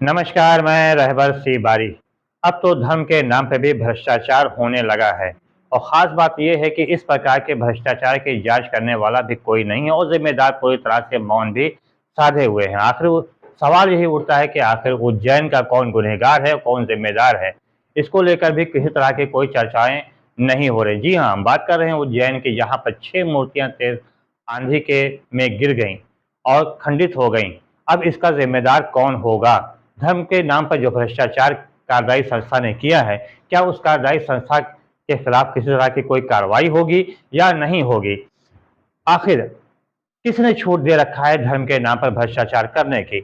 नमस्कार, मैं रहबर सी बारी। अब तो धर्म के नाम पे भी भ्रष्टाचार होने लगा है और ख़ास बात यह है कि इस प्रकार के भ्रष्टाचार की जांच करने वाला भी कोई नहीं है और जिम्मेदार पूरी तरह से मौन भी साधे हुए हैं। आखिर सवाल यही उठता है कि आखिर उज्जैन का कौन गुनहगार है, कौन जिम्मेदार है? इसको लेकर भी किसी तरह की कोई चर्चाएं नहीं हो रही। जी हाँ, हम बात कर रहे हैं उज्जैन की, जहाँ पर 6 मूर्तियां तेज आंधी के में गिर गईं और खंडित हो गईं। अब इसका जिम्मेदार कौन होगा? धर्म के नाम पर जो भ्रष्टाचार कार्यदायी संस्था ने किया है, क्या उस कार्यदायी संस्था के खिलाफ किसी तरह की कोई कार्रवाई होगी या नहीं होगी? आखिर किसने छूट दे रखा है धर्म के नाम पर भ्रष्टाचार करने की?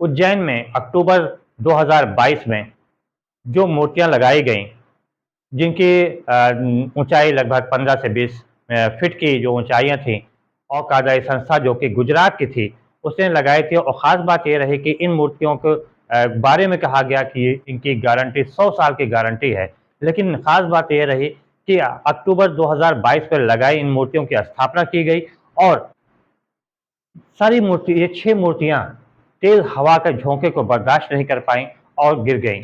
उज्जैन में अक्टूबर 2022 में जो मूर्तियां लगाई गईं, जिनकी ऊंचाई लगभग 15 से 20 फीट की जो ऊंचाइयां थीं और कार्यदायी संस्था जो कि गुजरात की थी, उसने लगाई थी। और ख़ास बात ये रही कि इन मूर्तियों के बारे में कहा गया कि इनकी गारंटी 100 साल की गारंटी है। लेकिन ख़ास बात ये रही कि अक्टूबर 2022 में लगाई इन मूर्तियों की स्थापना की गई और सारी मूर्ति, ये 6 मूर्तियाँ तेज़ हवा के झोंके को बर्दाश्त नहीं कर पाईं और गिर गईं।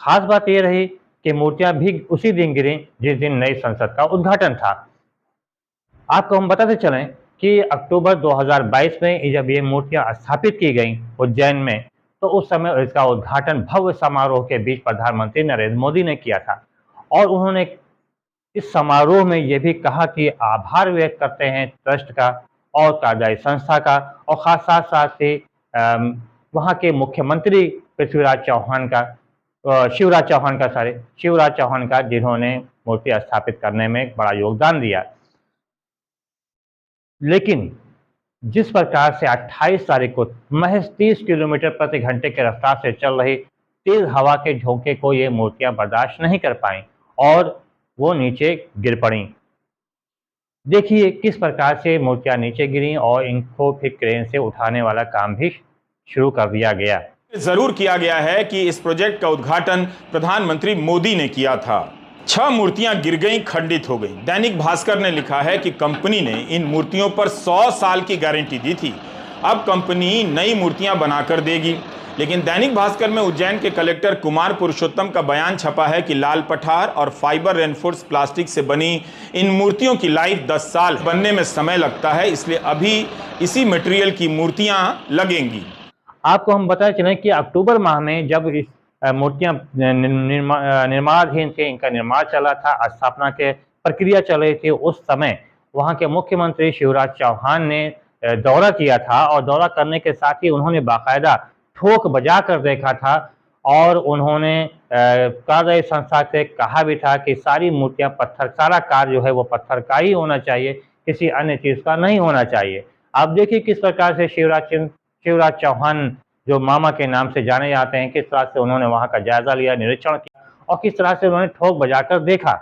खास बात ये रही कि मूर्तियां भी उसी दिन गिरी जिस दिन नई संसद का उद्घाटन था। आपको हम बताते चलें कि अक्टूबर 2022 में जब ये मूर्तियां स्थापित की गईं उज्जैन में, तो उस समय इसका उद्घाटन भव्य समारोह के बीच प्रधानमंत्री नरेंद्र मोदी ने किया था और उन्होंने इस समारोह में ये भी कहा कि आभार व्यक्त करते हैं ट्रस्ट का और कार्यदायी संस्था का और खास साथ साथ ही वहाँ के मुख्यमंत्री पृथ्वीराज चौहान का, शिवराज चौहान का, जिन्होंने मूर्ति स्थापित करने में बड़ा योगदान दिया। लेकिन जिस प्रकार से 28 तारीख को महज 30 किलोमीटर प्रति घंटे के रफ्तार से चल रही तेज हवा के झोंके को ये मूर्तियां बर्दाश्त नहीं कर पाईं और वो नीचे गिर पड़ी। देखिए किस प्रकार से मूर्तियां नीचे गिरी और इनको फिर क्रेन से उठाने वाला काम भी शुरू कर दिया गया। जरूर किया गया है कि इस प्रोजेक्ट का उद्घाटन प्रधानमंत्री मोदी ने किया था। 6 मूर्तियां गिर गईं, खंडित हो गईं। दैनिक भास्कर ने लिखा है कि कंपनी ने इन मूर्तियों पर 100 साल की गारंटी दी थी। अब कंपनी नई मूर्तियां बनाकर देगी। लेकिन दैनिक भास्कर में उज्जैन के कलेक्टर कुमार पुरुषोत्तम का बयान छपा है कि लाल पठार और फाइबर रेनफोर्स प्लास्टिक से बनी इन मूर्तियों की लाइफ 10 साल, बनने में समय लगता है, इसलिए अभी इसी मटेरियल की मूर्तियां लगेंगी। आपको हम बताते चलें कि अक्टूबर माह में जब इस मूर्तियां निर्माणाधीन थे, इनका निर्माण चला था, स्थापना के प्रक्रिया चल रही थी, उस समय वहां के मुख्यमंत्री शिवराज चौहान ने दौरा किया था और दौरा करने के साथ ही उन्होंने बाकायदा ठोक बजा कर देखा था और उन्होंने कार्यदायी संस्था से कहा भी था कि सारी मूर्तियां पत्थर, सारा कार्य जो है वो पत्थर का ही होना चाहिए, किसी अन्य चीज़ का नहीं होना चाहिए। आप देखिए किस प्रकार से शिवराज चौहान, जो मामा के नाम से जाने जाते हैं, किस तरह से उन्होंने वहां का जायजा लिया, निरीक्षण किया और किस तरह से उन्होंने ठोक बजाकर देखा।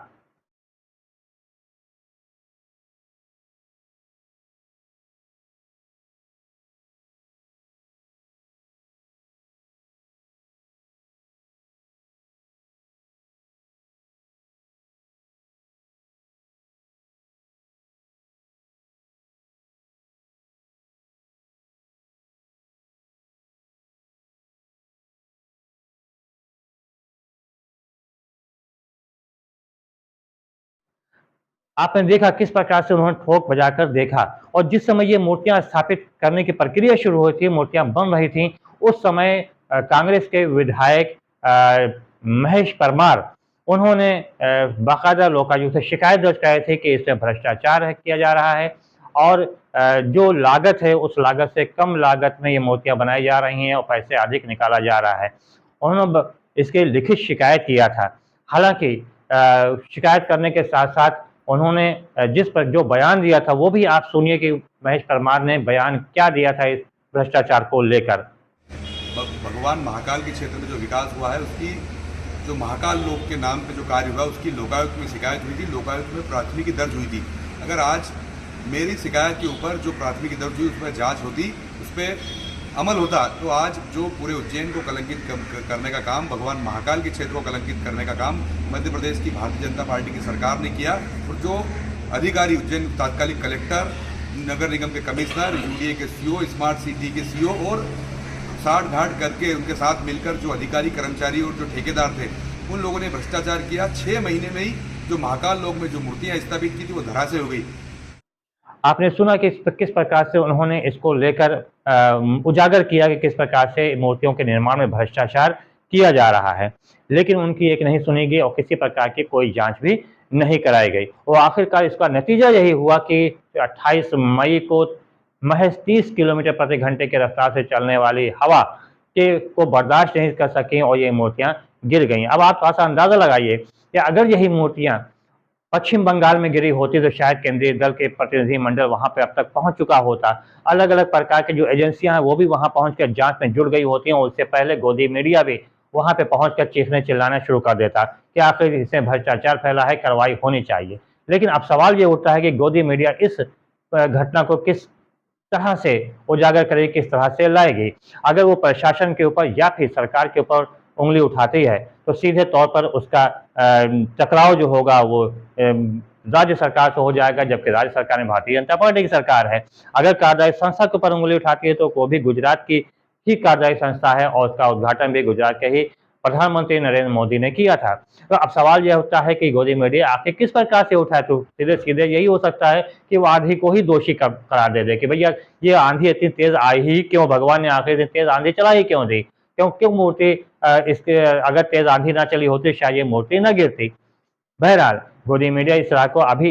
आपने देखा किस प्रकार से उन्होंने ठोक बजाकर देखा और जिस समय ये मूर्तियां स्थापित करने की प्रक्रिया शुरू हुई थी, मूर्तियां बन रही थीं, उस समय कांग्रेस के विधायक महेश परमार, उन्होंने बाकायदा लोकायुक्त से शिकायत दर्ज कराई थी कि इसमें भ्रष्टाचार किया जा रहा है और जो लागत है उस लागत से कम लागत में ये मूर्तियां बनाई जा रही हैं और पैसे अधिक निकाला जा रहा है। उन्होंने इसके लिखित शिकायत किया था। हालांकि शिकायत करने के साथ साथ उन्होंने जिस पर जो बयान दिया था वो भी आप सुनिए कि महेश परमार ने बयान क्या दिया था इस भ्रष्टाचार को लेकर। भगवान महाकाल के क्षेत्र में जो विकास हुआ है, उसकी जो महाकाल लोक के नाम पे जो कार्य हुआ, उसकी लोकायुक्त में शिकायत हुई थी, लोकायुक्त में प्राथमिकी दर्ज हुई थी। अगर आज मेरी शिकायत के ऊपर जो प्राथमिकी दर्ज हुई, उस पर जाँच होती, उस पर अमल होता, तो आज जो पूरे उज्जैन को कलंकित करने का काम, भगवान महाकाल के क्षेत्र को कलंकित करने का काम मध्य प्रदेश की भारतीय जनता पार्टी की सरकार ने किया। और जो अधिकारी, उज्जैन तात्कालिक कलेक्टर, नगर निगम के कमिश्नर, यूडीए के सीओ, स्मार्ट सिटी के सीओ और साठ घाट करके उनके साथ मिलकर जो अधिकारी कर्मचारी और जो ठेकेदार थे उन लोगों ने भ्रष्टाचार किया। 6 महीने में ही जो महाकाल लोक में जो मूर्तियां स्थापित की थी वो धराशायी हो गई। आपने सुना कि किस प्रकार से उन्होंने इसको लेकर उजागर किया कि किस प्रकार से मूर्तियों के निर्माण में भ्रष्टाचार किया जा रहा है, लेकिन उनकी एक नहीं सुनी गई और किसी प्रकार की कोई जांच भी नहीं कराई गई। और आखिरकार इसका नतीजा यही हुआ कि 28 मई को महज 30 किलोमीटर प्रति घंटे की रफ्तार से चलने वाली हवा को बर्दाश्त नहीं कर सकी और ये मूर्तियां गिर गईं। अब आप थोड़ा सा अंदाजा लगाइए कि अगर यही मूर्तियां पश्चिम बंगाल में गिरी होती तो शायद केंद्रीय दल के प्रतिनिधि मंडल वहां पे अब तक पहुंच चुका होता। अलग अलग प्रकार के जो एजेंसियां हैं वो भी वहां पहुंचकर जांच में जुड़ गई होती हैं और उससे पहले गोदी मीडिया भी वहां पे पहुंचकर चीखने चिल्लाना शुरू कर देता कि आखिर इसमें भ्रष्टाचार फैला है, कार्रवाई होनी चाहिए। लेकिन अब सवाल ये उठता है कि गोदी मीडिया इस घटना को किस तरह से उजागर करेगी, किस तरह से लाएगी। अगर वो प्रशासन के ऊपर या फिर सरकार के ऊपर उंगली उठाती है तो सीधे तौर पर उसका टकराव जो होगा वो राज्य सरकार से हो जाएगा, जबकि राज्य सरकार में भारतीय जनता पार्टी की सरकार है। अगर कार्यदायी संस्था के ऊपर उंगली उठाती है तो वो भी गुजरात की ही कार्यदायी संस्था है और उसका उद्घाटन भी गुजरात के ही प्रधानमंत्री नरेंद्र मोदी ने किया था। तो अब सवाल यह उठता है कि गोदी मीडिया आखिर किस प्रकार से उठाए। तो सीधे सीधे यही हो सकता है कि वो आंधी को ही दोषी करार दे कि भैया ये आंधी इतनी तेज आई ही क्यों, भगवान ने आखिर इतनी तेज आंधी चला ही क्यों दी, क्यों मूर्ति इसके अगर तेज आंधी ना चली होती शायद ये मूर्ति न गिरती। बहरहाल गोदी मीडिया इस तरह को अभी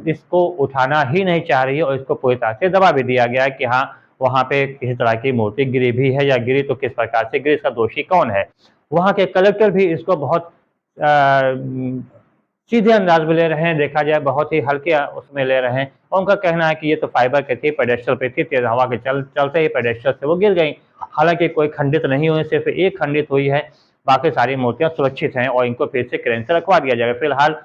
इसको उठाना ही नहीं चाह रही है और इसको पूरी तरह से दबा भी दिया गया है कि हाँ वहाँ पे किसी तरह की मूर्ति गिरी भी है या गिरी तो किस प्रकार से गिरी, इसका दोषी कौन है। वहाँ के कलेक्टर भी इसको बहुत सीधे अंदाज में ले रहे हैं, देखा जाए बहुत ही हल्के उसमें ले रहे हैं और उनका कहना है कि ये तो फाइबर की थी, पेडेस्टल पे थी, तेज हवा के चलते ही पेडेस्टल से वो गिर गई। हालांकि कोई खंडित नहीं हुई, सिर्फ एक खंडित हुई है, बाकी सारी मूर्तियां सुरक्षित हैं और इनको फिर से क्रेन से रखवा दिया जाएगा। फिलहाल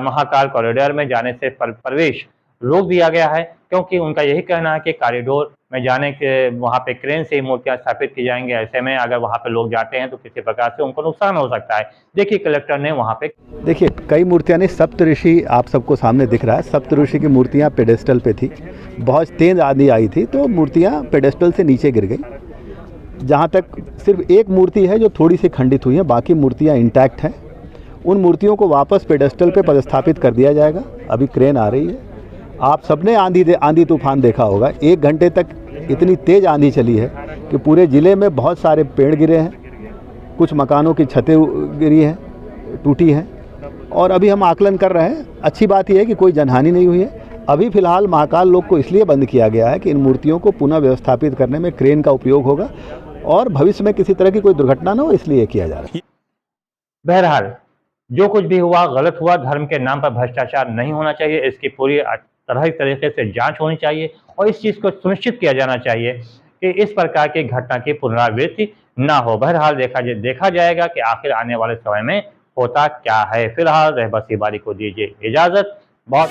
महाकाल कॉरिडोर में जाने से प्रवेश रोक दिया गया है क्योंकि उनका यही कहना है कि कॉरिडोर में जाने के वहाँ पे क्रेन से ही मूर्तियां स्थापित की जाएंगी। ऐसे में अगर वहाँ पे लोग जाते हैं तो किसी प्रकार से उनको नुकसान हो सकता है। देखिए कलेक्टर ने वहाँ पे देखिए कई मूर्तियां नहीं, सप्तऋषि आप सबको सामने दिख रहा है, सप्तऋषि की मूर्तियां पेडेस्टल पे थी, बहुत तेज आंधी आई थी तो मूर्तियां पेडेस्टल से नीचे गिर गई। जहाँ तक सिर्फ एक मूर्ति है जो थोड़ी सी खंडित हुई है, बाकी मूर्तियाँ इंटैक्ट हैं। उन मूर्तियों को वापस पेडेस्टल पे पदस्थापित कर दिया जाएगा। अभी क्रेन आ रही है। आप सबने आंधी तूफान देखा होगा, 1 घंटे तक इतनी तेज़ आंधी चली है कि पूरे ज़िले में बहुत सारे पेड़ गिरे हैं, कुछ मकानों की छतें गिरी हैं, टूटी हैं और अभी हम आकलन कर रहे हैं। अच्छी बात यह है कि कोई जनहानि नहीं हुई है। अभी फ़िलहाल महाकाल लोक को इसलिए बंद किया गया है कि इन मूर्तियों को पुनः व्यवस्थापित करने में क्रेन का उपयोग होगा और भविष्य में किसी तरह की कोई दुर्घटना न हो, इसलिए किया जा रहा है। बहरहाल जो कुछ भी हुआ गलत हुआ, धर्म के नाम पर भ्रष्टाचार नहीं होना चाहिए, इसकी पूरी तरीके से जांच होनी चाहिए और इस चीज़ को सुनिश्चित किया जाना चाहिए कि इस प्रकार की घटना की पुनरावृत्ति ना हो। बहरहाल देखा जाएगा कि आखिर आने वाले समय में होता क्या है। फिलहाल रहबसी बारी को दीजिए इजाजत। बहुत